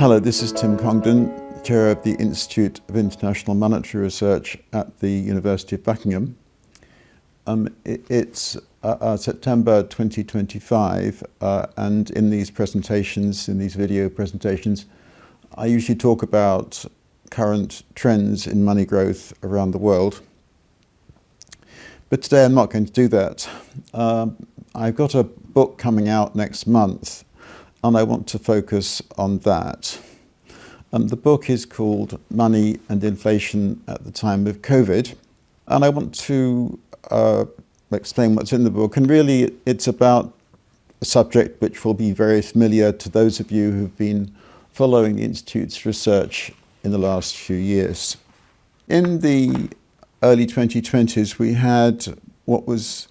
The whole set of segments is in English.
Hello, this is Tim Congdon, Chair of the Institute of International Monetary Research at the University of Buckingham. It's September 2025, and in these presentations, in these video presentations, I usually talk about current trends in money growth around the world. But today I'm not going to do that. I've got a book coming out next month, and I want to focus on that. The book is called Money and Inflation at the Time of COVID, and I want to explain what's in the book. And really, it's about a subject which will be very familiar to those of you who've been following the Institute's research in the last few years. In the early 2020s, we had what was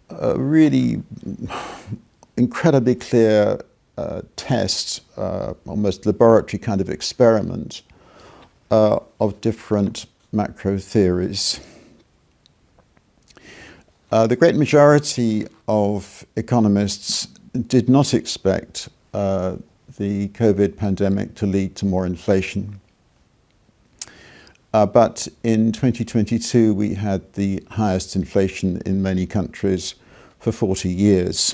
a really incredibly clear test, almost laboratory kind of experiment of different macro theories. The great majority of economists did not expect the COVID pandemic to lead to more inflation. But in 2022, we had the highest inflation in many countries for 40 years.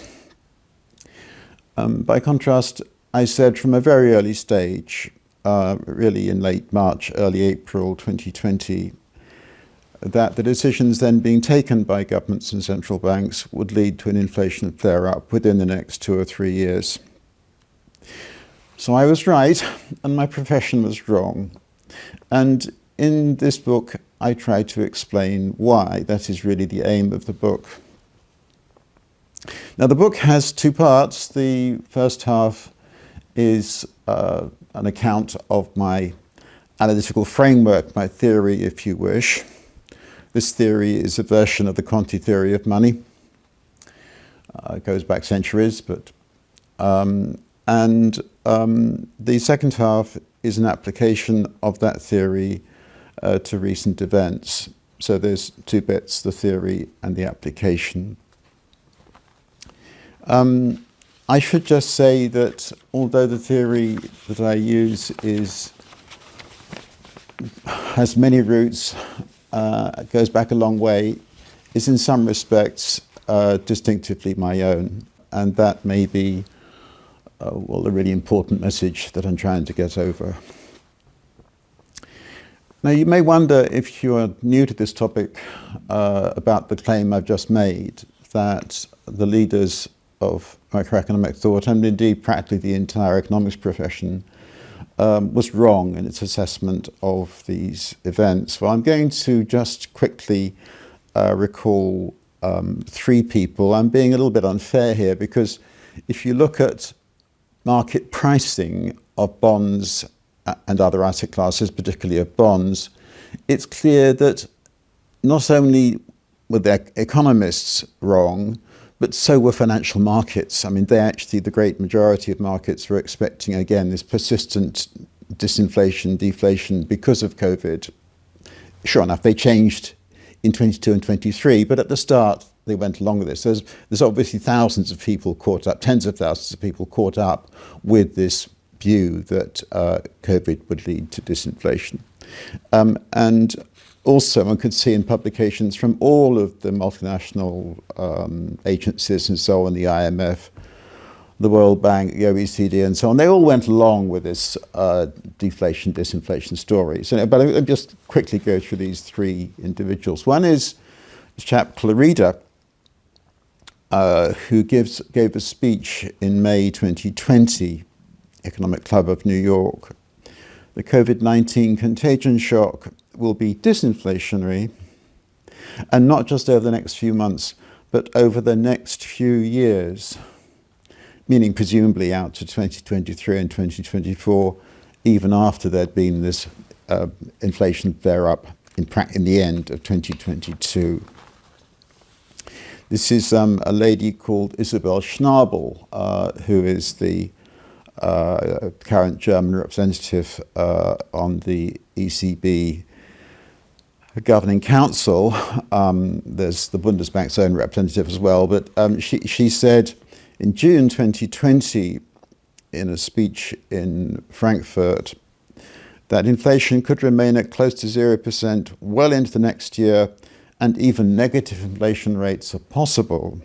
By contrast, I said from a very early stage, really in late March, early April 2020, that the decisions then being taken by governments and central banks would lead to an inflation flare-up within the next 2 or 3 years. So I was right, and my profession was wrong. And in this book, I try to explain why. That is really the aim of the book. Now, the book has 2 parts. The first half is an account of my analytical framework, my theory, if you wish. This theory is a version of the quantity theory of money. It goes back centuries, but the second half is an application of that theory to recent events. So there's 2 bits, the theory and the application. I should just say that although the theory that I use has many roots, goes back a long way, is in some respects distinctively my own. And that may be a really important message that I'm trying to get over. Now, you may wonder, if you are new to this topic, about the claim I've just made, that the leaders of macroeconomic thought, and indeed practically the entire economics profession, was wrong in its assessment of these events. Well, I'm going to just quickly recall 3 people. I'm being a little bit unfair here, because if you look at market pricing of bonds and other asset classes, particularly of bonds, it's clear that not only were the economists wrong, but so were financial markets. I mean, the great majority of markets were expecting, again, this persistent disinflation, deflation because of COVID. Sure enough, they changed in 22 and 23, but at the start, they went along with this. There's obviously thousands of people caught up, tens of thousands of people caught up with this view that COVID would lead to disinflation. And also, one could see in publications from all of the multinational agencies and so on, the IMF, the World Bank, the OECD, and so on, they all went along with this deflation, disinflation story. So, but I'll just quickly go through these 3 individuals. One is this chap, Clarida, who gave a speech in May 2020, Economic Club of New York. The COVID-19 contagion shock will be disinflationary, and not just over the next few months, but over the next few years, meaning presumably out to 2023 and 2024, even after there'd been this inflation flare-up in the end of 2022. This is a lady called Isabel Schnabel, who is the current German representative on the ECB Governing Council. There's the Bundesbank's own representative as well, but she said in June 2020 in a speech in Frankfurt that inflation could remain at close to 0% well into the next year, and even negative inflation rates are possible.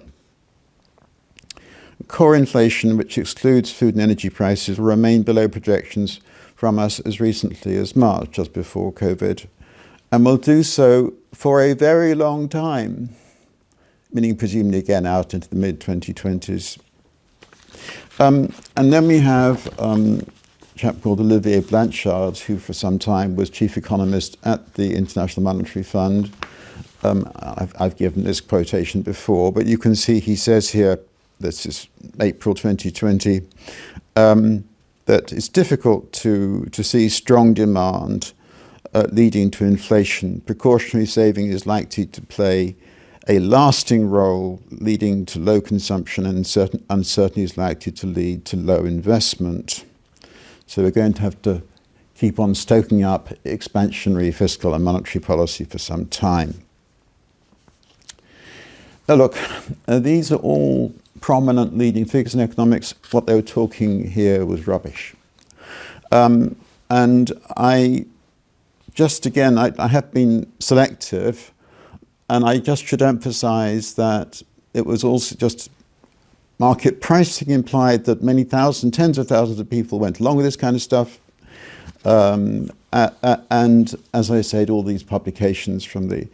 Core inflation, which excludes food and energy prices, will remain below projections from us as recently as March, just before COVID, and will do so for a very long time, meaning presumably again out into the mid-2020s. And then we have a chap called Olivier Blanchard, who for some time was chief economist at the International Monetary Fund. I've given this quotation before, but you can see he says here, this is April 2020, that it's difficult to see strong demand leading to inflation. Precautionary saving is likely to play a lasting role, leading to low consumption, and uncertainty is likely to lead to low investment. So we're going to have to keep on stoking up expansionary fiscal and monetary policy for some time. Now look, these are all prominent leading figures in economics. What they were talking here was rubbish. And I have been selective, and I just should emphasize that it was also just market pricing implied that many thousands, tens of thousands of people went along with this kind of stuff. And as I said, all these publications from the...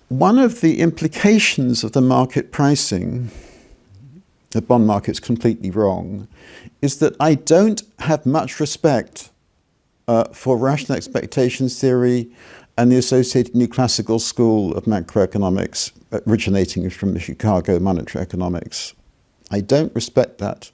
One of the implications of the market pricing, the bond market's completely wrong, is that I don't have much respect for rational expectations theory and the associated new classical school of macroeconomics originating from the Chicago monetary economics. I don't respect that.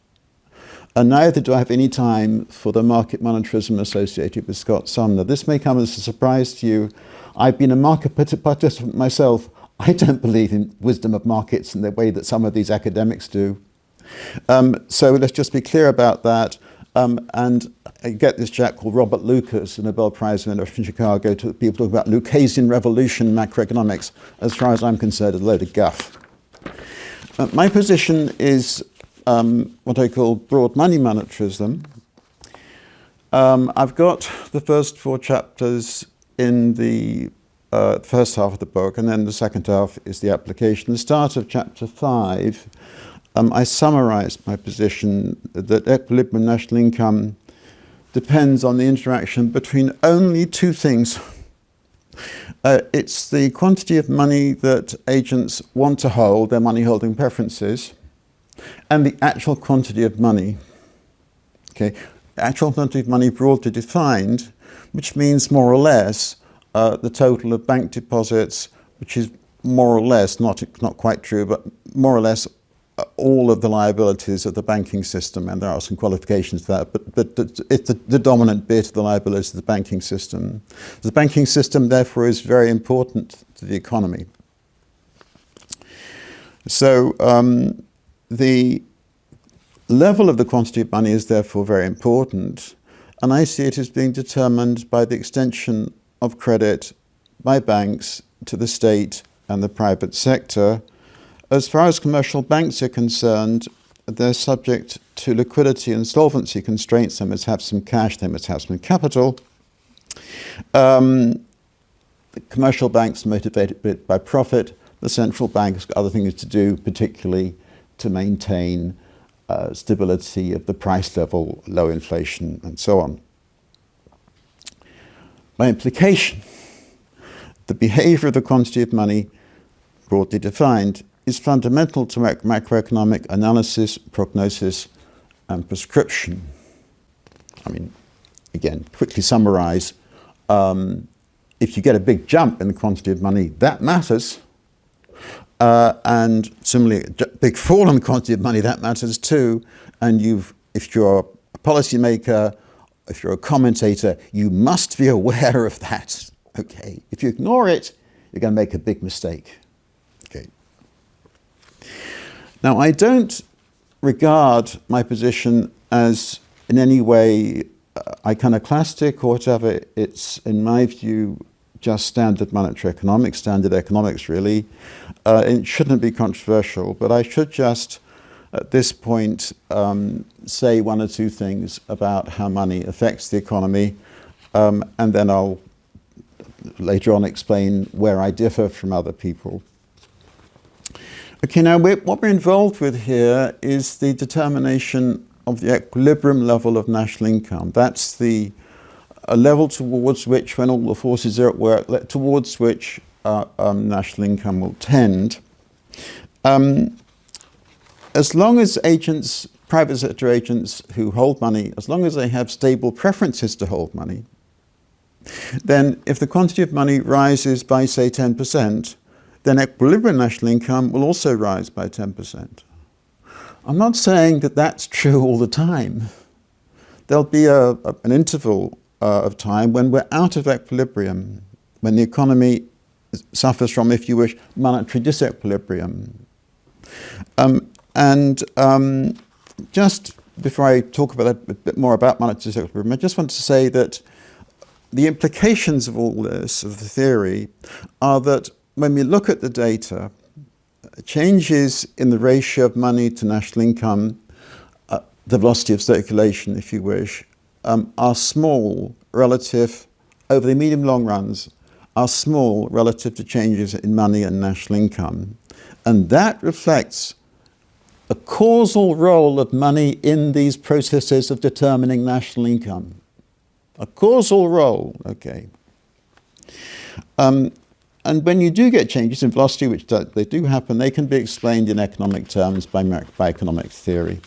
And neither do I have any time for the market monetarism associated with Scott Sumner. This may come as a surprise to you. I've been a market participant myself. I don't believe in wisdom of markets in the way that some of these academics do. So let's just be clear about that. And I get this chap called Robert Lucas, a Nobel Prize winner from Chicago, to people talking about Lucasian revolution macroeconomics. As far as I'm concerned, a load of guff. My position is what I call broad money monetarism. I've got the first 4 chapters in the first half of the book, and then the second half is the application. The start of chapter 5, I summarized my position that equilibrium national income depends on the interaction between only 2 things. It's the quantity of money that agents want to hold, their money holding preferences, and the actual quantity of money. Okay, actual quantity of money broadly defined, which means more or less the total of bank deposits, which is more or less, not quite true, but more or less all of the liabilities of the banking system, and there are some qualifications to that, but it's the dominant bit of the liabilities of the banking system. The banking system, therefore, is very important to the economy. So the level of the quantity of money is therefore very important, and I see it as being determined by the extension of credit by banks to the state and the private sector. As far as commercial banks are concerned, they're subject to liquidity and solvency constraints. They must have some cash, they must have some capital. The commercial banks are motivated by profit. The central bank has got other things to do, particularly to maintain stability of the price level, low inflation, and so on. By implication, the behavior of the quantity of money, broadly defined, is fundamental to macroeconomic analysis, prognosis, and prescription. I mean, again, quickly summarize, if you get a big jump in the quantity of money, that matters. And similarly, a big fall in the quantity of money, that matters too. And if you're a policymaker, if you're a commentator, you must be aware of that. Okay, if you ignore it, you're going to make a big mistake. Okay. Now, I don't regard my position as in any way iconoclastic or whatever. It's, in my view, just standard monetary economics, standard economics, really. It shouldn't be controversial, but I should just at this point say one or two things about how money affects the economy, and then I'll later on explain where I differ from other people. Okay, now what we're involved with here is the determination of the equilibrium level of national income. That's a level towards which, when all the forces are at work, towards which national income will tend. As long as agents, private sector agents who hold money, as long as they have stable preferences to hold money, then if the quantity of money rises by, say, 10%, then equilibrium national income will also rise by 10%. I'm not saying that that's true all the time. There'll be an interval of time when we're out of equilibrium, when the economy suffers from, if you wish, monetary disequilibrium. Just before I talk about a bit more about monetary disequilibrium, I just want to say that the implications of all this, of the theory, are that when we look at the data, changes in the ratio of money to national income, the velocity of circulation, if you wish, are small relative, over the medium-long runs, are small relative to changes in money and national income. And that reflects a causal role of money in these processes of determining national income. A causal role, okay. And when you do get changes in velocity, which they do happen, they can be explained in economic terms by economic theory.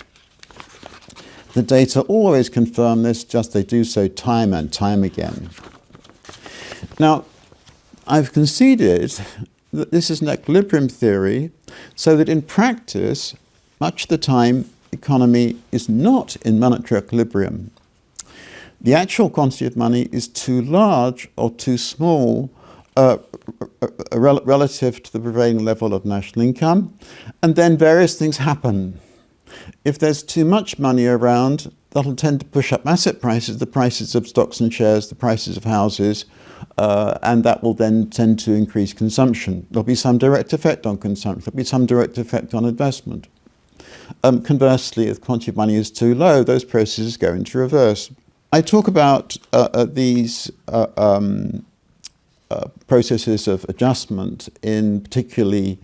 The data always confirm this, just they do so time and time again. Now, I've conceded that this is an equilibrium theory, so that in practice, much of the time, economy is not in monetary equilibrium. The actual quantity of money is too large or too small relative to the prevailing level of national income, and then various things happen. If there's too much money around, that'll tend to push up asset prices, the prices of stocks and shares, the prices of houses, and that will then tend to increase consumption. There'll be some direct effect on consumption, there'll be some direct effect on investment. Conversely, if the quantity of money is too low, those processes go into reverse. I talk about these processes of adjustment in particularly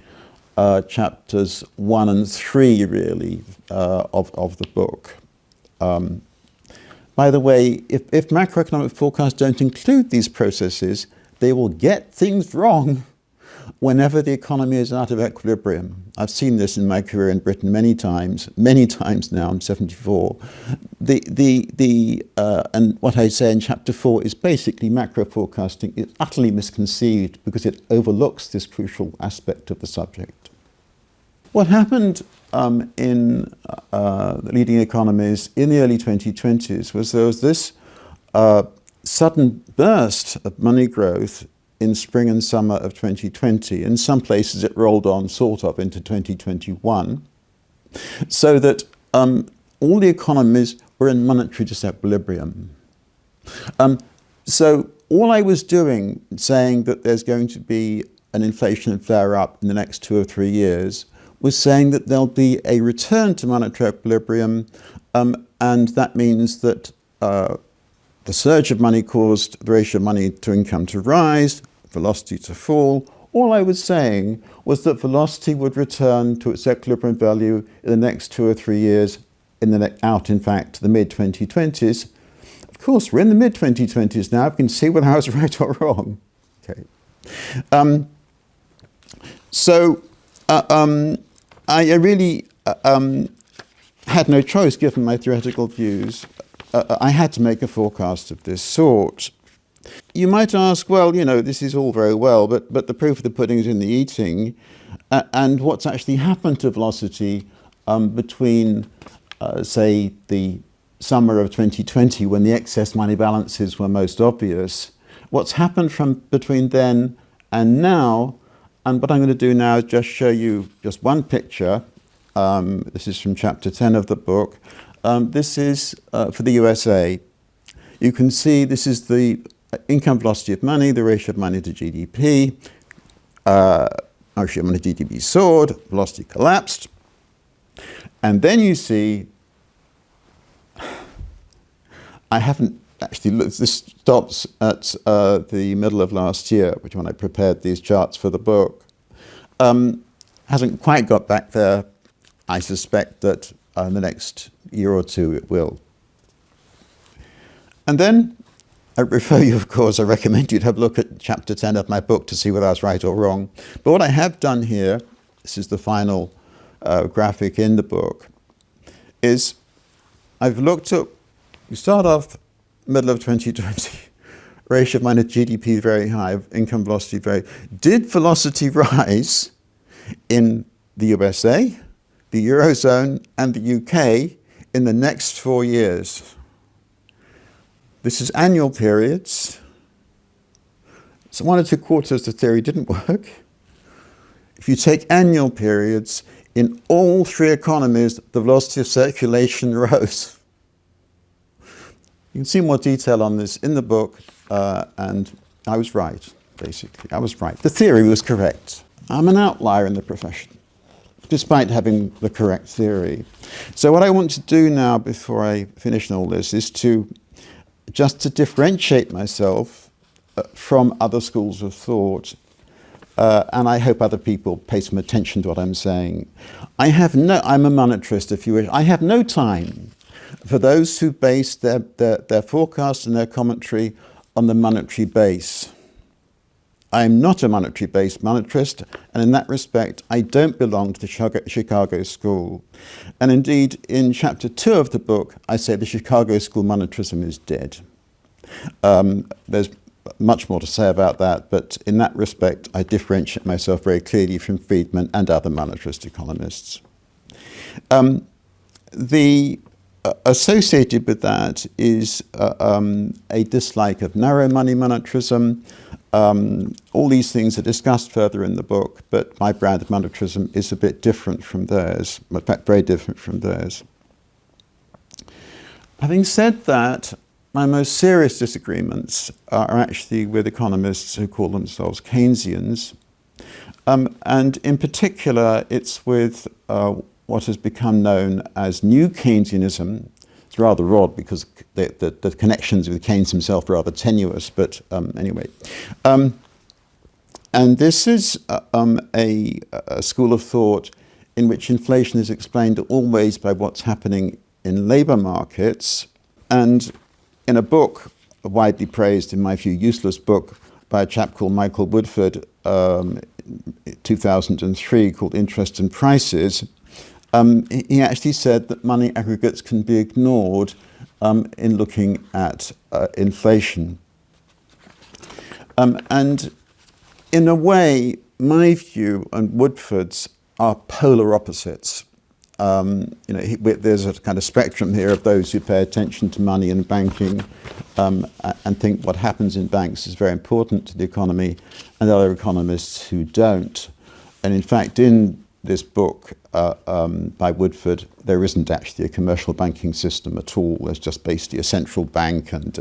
chapters 1 and 3, really, of the book. By the way, if macroeconomic forecasts don't include these processes, they will get things wrong whenever the economy is out of equilibrium. I've seen this in my career in Britain many times now. I'm 74. And what I say in chapter 4 is basically macro forecasting is utterly misconceived because it overlooks this crucial aspect of the subject. What happened in the leading economies in the early 2020s was there was this sudden burst of money growth in spring and summer of 2020. In some places it rolled on sort of into 2021, so that all the economies were in monetary disequilibrium. So all I was doing, saying that there's going to be an inflation flare up in the next 2 or 3 years, was saying that there'll be a return to monetary equilibrium, and that means that the surge of money caused the ratio of money to income to rise, velocity to fall. All I was saying was that velocity would return to its equilibrium value in the next 2 or 3 years, in fact, to the mid-2020s. Of course, we're in the mid-2020s now. We can see whether I was right or wrong. Okay. I really had no choice, given my theoretical views. I had to make a forecast of this sort. You might ask, well, you know, this is all very well, but the proof of the pudding is in the eating. And what's actually happened to velocity between, say, the summer of 2020, when the excess money balances were most obvious? What's happened from between then and now? And what I'm going to do now is just show you just one picture. This is from chapter 10 of the book. This is for the USA. You can see this is the income velocity of money, the ratio of money to GDP. Ratio of money to GDP soared, velocity collapsed. And then you see, I haven't actually looked, this stops at the middle of last year, which when I prepared these charts for the book. Hasn't quite got back there. I suspect that in the next year or two it will. And then I refer you, of course, I recommend you to have a look at chapter 10 of my book to see whether I was right or wrong. But what I have done here, this is the final graphic in the book, is I've looked at, we start off middle of 2020, ratio of minus GDP very high, income velocity very. Did velocity rise in the USA, the Eurozone, and the UK in the next 4 years? This is annual periods. So 1 or 2 quarters, the theory didn't work. If you take annual periods, in all 3 economies, the velocity of circulation rose. You can see more detail on this in the book, and I was right, basically. I was right. The theory was correct. I'm an outlier in the profession, despite having the correct theory. So what I want to do now, before I finish all this, is to differentiate myself from other schools of thought, and I hope other people pay some attention to what I'm saying. I'm a monetarist, if you wish. I have no time for those who base their forecast and their commentary on the monetary base. I'm not a monetary-based monetarist, and in that respect, I don't belong to the Chicago School. And indeed, in chapter 2 of the book, I say the Chicago School monetarism is dead. There's much more to say about that, but in that respect, I differentiate myself very clearly from Friedman and other monetarist economists. Associated with that is a dislike of narrow money monetarism. All these things are discussed further in the book, but my brand of monetarism is a bit different from theirs, in fact, very different from theirs. Having said that, my most serious disagreements are actually with economists who call themselves Keynesians. And in particular, it's with what has become known as New Keynesianism. It's rather odd because the connections with Keynes himself are rather tenuous, but anyway. And this is a school of thought in which inflation is explained always by what's happening in labour markets. And in a book, a widely praised, in my view, useless book by a chap called Michael Woodford, 2003, called Interest and Prices, he actually said that money aggregates can be ignored in looking at inflation. And in a way, my view and Woodford's are polar opposites. There's a kind of spectrum here of those who pay attention to money and banking and think what happens in banks is very important to the economy, and other economists who don't. And in fact, in this book by Woodford, there isn't actually a commercial banking system at all. There's just basically a central bank and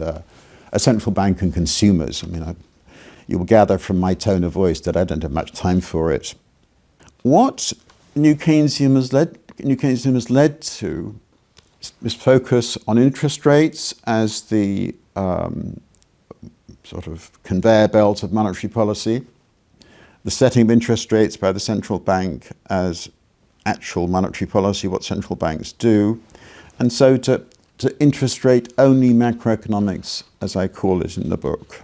consumers. I mean, you will gather from my tone of voice that I don't have much time for it. What New Keynesianism has led to is focus on interest rates as the sort of conveyor belt of monetary policy, the setting of interest rates by the central bank as actual monetary policy, what central banks do, and so to interest rate only macroeconomics, as I call it in the book.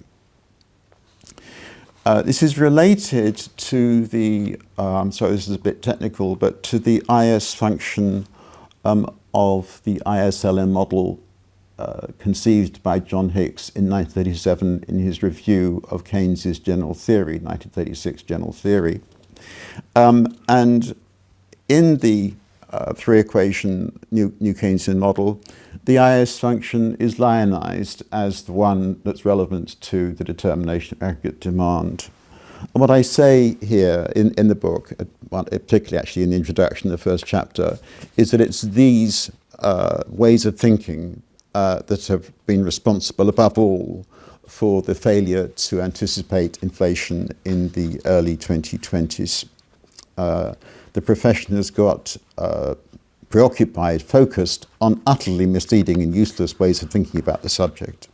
This is related to the, sorry, this is a bit technical, but to the IS function of the ISLM model conceived by John Hicks in 1937 in his review of Keynes's general theory, 1936 general theory. And in the three-equation New Keynesian model, the IS function is lionized as the one that's relevant to the determination of aggregate demand. And what I say here in the book, particularly actually in the introduction, the first chapter, is that it's these ways of thinking that have been responsible above all for the failure to anticipate inflation in the early 2020s. The profession has got preoccupied, focused on utterly misleading and useless ways of thinking about the subject.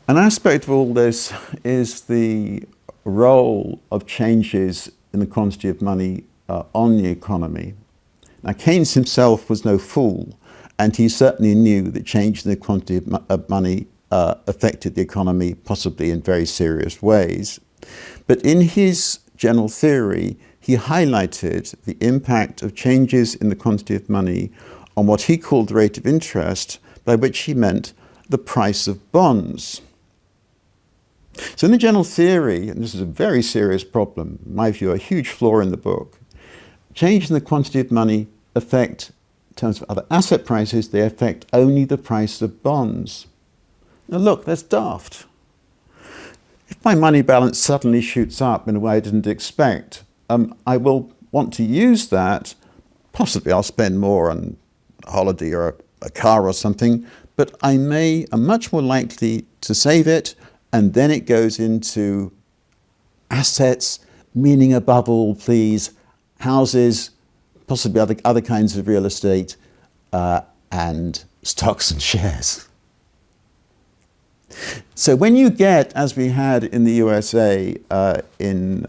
An aspect of all this is the role of changes in the quantity of money on the economy. Now, Keynes himself was no fool, and he certainly knew that change in the quantity of money affected the economy, possibly in very serious ways. But in his general theory, he highlighted the impact of changes in the quantity of money on what he called the rate of interest, by which he meant the price of bonds. So in the general theory, and this is a very serious problem, in my view, a huge flaw in the book, change in the quantity of money affect, in terms of other asset prices, they affect only the price of bonds. Now look, that's daft. If my money balance suddenly shoots up in a way I didn't expect, I will want to use that. Possibly I'll spend more on a holiday or a car or something, but I'm much more likely to save it, and then it goes into assets, meaning above all, please, houses, possibly other kinds of real estate, and stocks and shares. So when you get, as we had in the USA in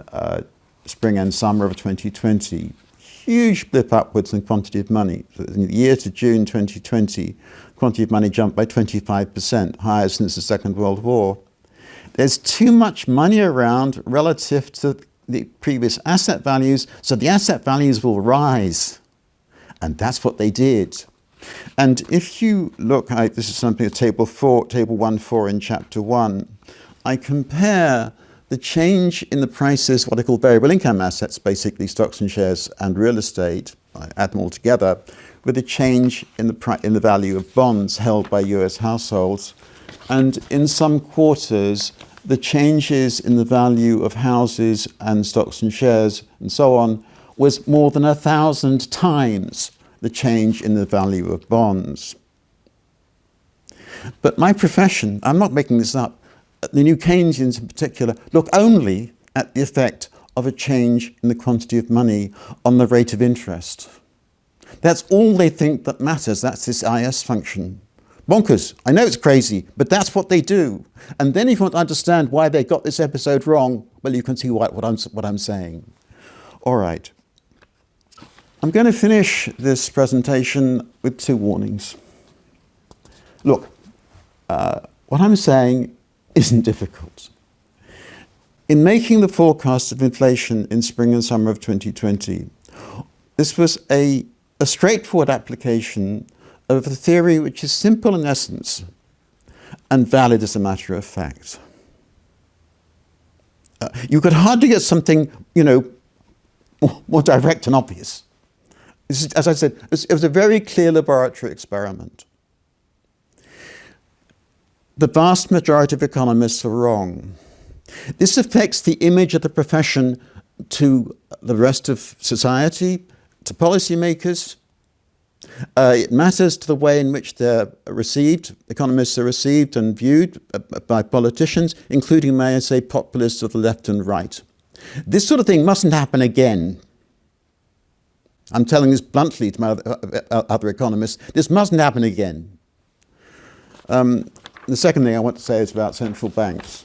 spring and summer of 2020, huge blip upwards in quantity of money. In the year to June 2020, quantity of money jumped by 25%, higher since the Second World War. There's too much money around relative to the previous asset values, so the asset values will rise. And that's what they did. And if you look at, this is something at table 1.4 in chapter 1, I compare the change in the prices, what I call variable income assets, basically stocks and shares and real estate, I add them all together, with a change in the value of bonds held by US households. And in some quarters, the changes in the value of houses and stocks and shares and so on was more than 1,000 times the change in the value of bonds. But my profession, I'm not making this up, the New Keynesians in particular, look only at the effect of a change in the quantity of money on the rate of interest. That's all they think that matters. That's this IS function. Bonkers. I know it's crazy, but that's what they do. And then if you want to understand why they got this episode wrong, well, you can see what I'm saying. All right. I'm going to finish this presentation with two warnings. Look, what I'm saying isn't difficult. In making the forecast of inflation in spring and summer of 2020, this was a straightforward application of a theory which is simple in essence and valid as a matter of fact. You could hardly get something, more direct and obvious. This is, as I said, it was a very clear laboratory experiment. The vast majority of economists are wrong. This affects the image of the profession to the rest of society, to policymakers. It matters to the way in which they're received. Economists are received and viewed by politicians, including, may I say, populists of the left and right. This sort of thing mustn't happen again. I'm telling this bluntly to my other economists. This mustn't happen again. The second thing I want to say is about central banks.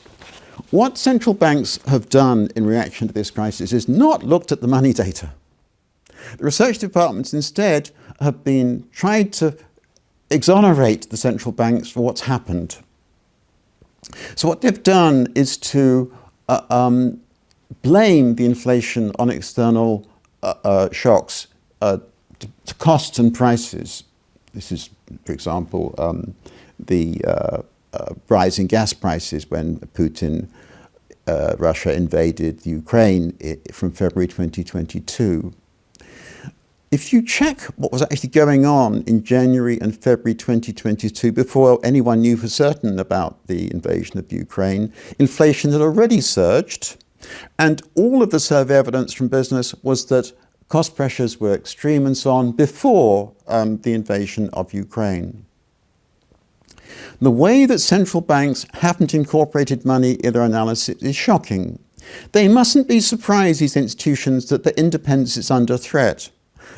What central banks have done in reaction to this crisis is not looked at the money data. The research departments instead have been tried to exonerate the central banks for what's happened. So what they've done is to blame the inflation on external shocks to costs and prices. This is, for example, the rising gas prices when Russia invaded Ukraine from February 2022. If you check what was actually going on in January and February 2022, before anyone knew for certain about the invasion of Ukraine, inflation had already surged, and all of the survey evidence from business was that cost pressures were extreme and so on before the invasion of Ukraine. The way that central banks haven't incorporated money in their analysis is shocking. They mustn't be surprised, these institutions, that their independence is under threat.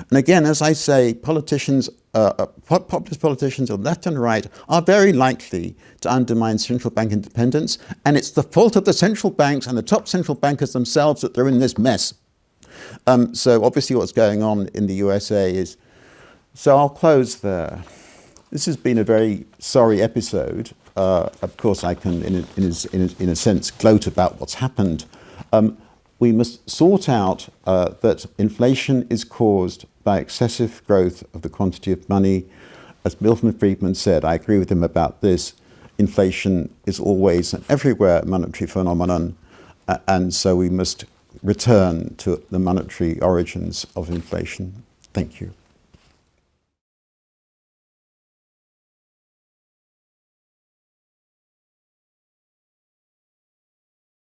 And again, as I say, politicians, populist politicians on left and right are very likely to undermine central bank independence, and it's the fault of the central banks and the top central bankers themselves that they're in this mess. So obviously what's going on in the USA is... So I'll close there. This has been a very sorry episode. Of course, I can, in a sense, gloat about what's happened. We must sort out that inflation is caused by excessive growth of the quantity of money. As Milton Friedman said, I agree with him about this, inflation is always and everywhere a monetary phenomenon, and so we must return to the monetary origins of inflation. Thank you.